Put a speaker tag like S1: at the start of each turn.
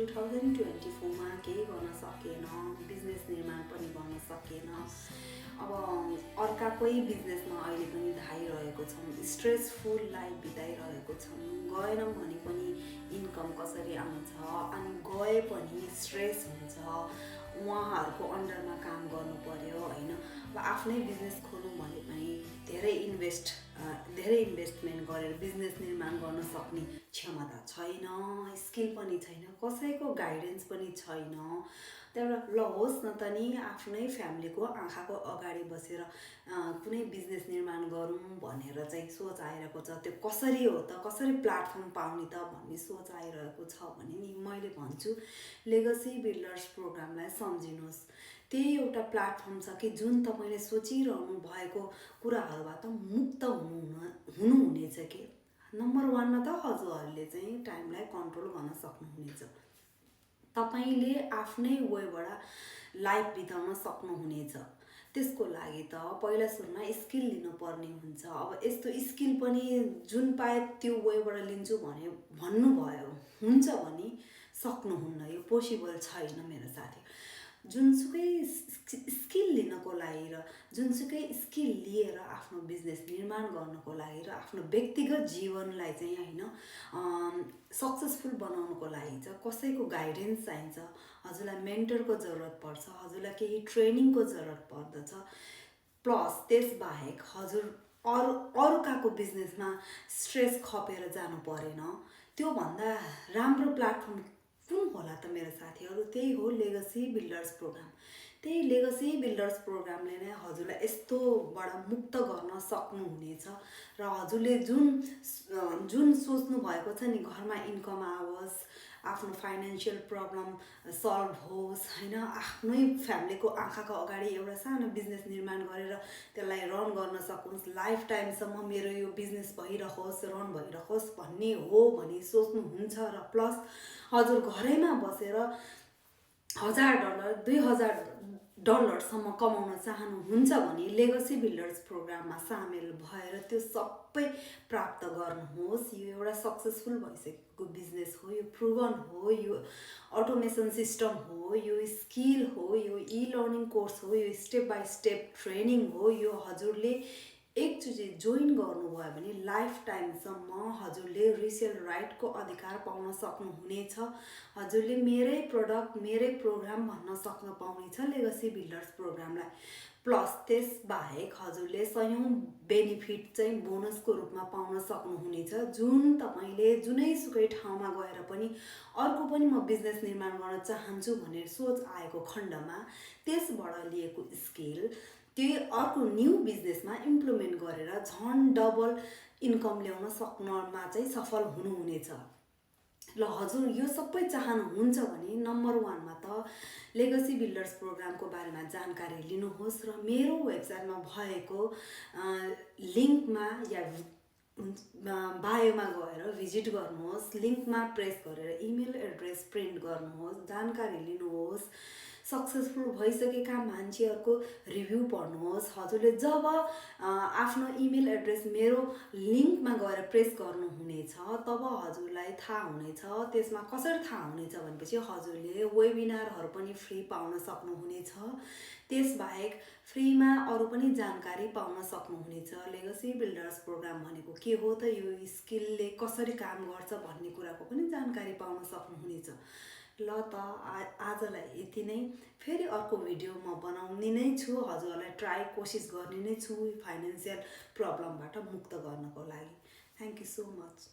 S1: 2024 मा केही गर्न सकेन, बिजनेस निर्माण पनि गर्न सकेन। अब अर्काकै बिजनेसमा अहिले पनि धाइरहेको छौँ, स्ट्रेसफुल लाइफ बिताइरहेको छौँ। गएनौँ भने पनि इन्कम कसरी आउँछ, अनि गए पनि स्ट्रेस हुन्छ, उहाँहरूको अन्डरमा काम गर्नु पर्यो होइन। अब आफ्नै बिजनेस खोलौँ भने पनि धेरै इन्भेस्टमेन्ट गरेर बिजनेस निर्माण गर्न सक्ने क्षमता छैन, स्किल पनि छैन, कसैको गाइडेन्स पनि छैन। त्यहाँबाट ल होस् न त नि आफ्नै फ्यामिलीको आँखाको अगाडि बसेर कुनै बिजनेस निर्माण गरौँ भनेर चाहिँ सोच आइरहेको छ। त्यो कसरी हो त, कसरी प्लेटफर्म पाउने त भन्ने सोच आइरहेको छ भने नि मैले भन्छु लेगसी बिल्डर्स प्रोग्रामलाई सम्झिनुहोस्। त्यही एउटा प्लेटफर्म छ कि जुन तपाईँले सोचिरहनु भएको कुराहरूबाट मुक्त हुनुहुनेछ कि नम्बर 1 मा त हजुरहरूले चाहिँ टाइमलाई कन्ट्रोल गर्न सक्नुहुनेछ। तपाईँले आफ्नै वेबाट लाइफ बिताउन सक्नुहुनेछ। त्यसको लागि त पहिला सुरुमा स्किल लिनुपर्ने हुन्छ। अब यस्तो स्किल पनि जुन पाए त्यो वेबाट लिन्छु भने भन्नुभयो हुन्छ भने सक्नुहुन्न, यो पोसिबल छैन मेरो साथी। जुनसुकै स्किल लिनको लागि र जुनसुकै स्किल लिएर आफ्नो बिजनेस निर्माण गर्नको लागि र आफ्नो व्यक्तिगत जीवनलाई चाहिँ होइन सक्सेसफुल बनाउनको लागि चाहिँ कसैको गाइडेन्स चाहिन्छ, हजुरलाई मेन्टरको जरुरत पर्छ, हजुरलाई केही ट्रेनिङको जरुरत पर्दछ। प्लस त्यसबाहेक हजुर अरूकाको बिजनेसमा स्ट्रेस खपेर जानु परेन। त्योभन्दा राम्रो प्लेटफर्म कुन होला त मेरो साथीहरू? त्यही हो लेगसी बिल्डर्स प्रोग्राम। त्यही लेगसी बिल्डर्स प्रोग्रामले नै हजुरलाई यस्तोबाट मुक्त गर्न सक्नुहुनेछ र हजुरले जुन सोच्नु भएको छ नि घरमा इन्कम आओस्, आफ्नो फाइनेन्सियल प्रब्लम सल्भ होस् होइन, आफ्नै फ्यामिलीको आँखाको अगाडि एउटा सानो बिजनेस निर्माण गरेर त्यसलाई रन गर्न सकोस्, लाइफ टाइमसम्म मेरो यो बिजनेस भइरहोस्, रन भइरहोस् भन्ने हो भने सोच्नुहुन्छ। र प्लस हजुर घरैमा बसेर $1000 $2000 कमाउन चाहनुहुन्छ भने लेगसी बिल्डर्स प्रोग्राममा सामेल भएर त्यो सबै प्राप्त गर्नुहोस्। यो एउटा सक्सेसफुल भइसकेको बिजनेस हो, यो प्रुभन हो, यो अटोमेसन सिस्टम हो, यो स्किल हो, यो लर्निङ कोर्स हो, यो स्टेप बाई स्टेप ट्रेनिङ हो। यो हजुरले एकचोटि जोइन गर्नुभयो भने लाइफ टाइमसम्म हजुरले रिसेल राइटको अधिकार पाउन सक्नुहुनेछ। हजुरले मेरै प्रडक्ट मेरै प्रोग्राम भन्न सक्न पाउनेछ लेगसी बिल्डर्स प्रोग्रामलाई। प्लस त्यसबाहेक हजुरले सयौं बेनिफिट चाहिँ बोनसको रूपमा पाउन सक्नुहुनेछ। जुन तपाईँले जुनैसुकै ठाउँमा गएर पनि अर्को पनि म बिजनेस निर्माण गर्न चाहन्छु भनेर सोच आएको खण्डमा त्यसबाट लिएको स्किल त्यही अर्को न्यू बिजनेसमा इम्प्लिमेन्ट गरेर झन् डबल इन्कम ल्याउन सक्नमा चाहिँ सफल हुनुहुनेछ। ल हजुर यो सबै चाहनुहुन्छ भने नम्बर 1 मा त लेगसी बिल्डर्स प्रोग्रामको बारेमा जानकारी लिनुहोस् र मेरो वेबसाइटमा भएको लिङ्कमा या बायोमा गएर भिजिट गर्नुहोस्। लिङ्कमा प्रेस गरेर इमेल एड्रेस प्रिन्ट गर्नुहोस्, जानकारी लिनुहोस्। सक्सेसफुल भइसकेका मान्छेहरूको रिभ्यू पढ्नुहोस्। हजुरले जब आफ्नो इमेल एड्रेस मेरो लिङ्कमा गएर प्रेस गर्नुहुनेछ तब हजुरलाई थाहा हुनेछ। त्यसमा कसरी थाहा हुनेछ भनेपछि हजुरले वेबिनारहरू पनि फ्री पाउन सक्नुहुनेछ। त्यसबाहेक फ्रीमा अरू पनि जानकारी पाउन सक्नुहुनेछ। लेगसी बिल्डर्स प्रोग्राम भनेको के हो त, यो स्किलले कसरी काम गर्छ भन्ने कुराको पनि जानकारी पाउन सक्नुहुनेछ। ल त आजलाई यति नै। फेरि अर्को भिडियो म बनाउने नै छु, हजुरहरूलाई कोसिस गर्ने नै छु फाइनेन्सियल प्रब्लमबाट मुक्त गर्नको लागि। Thank you so much.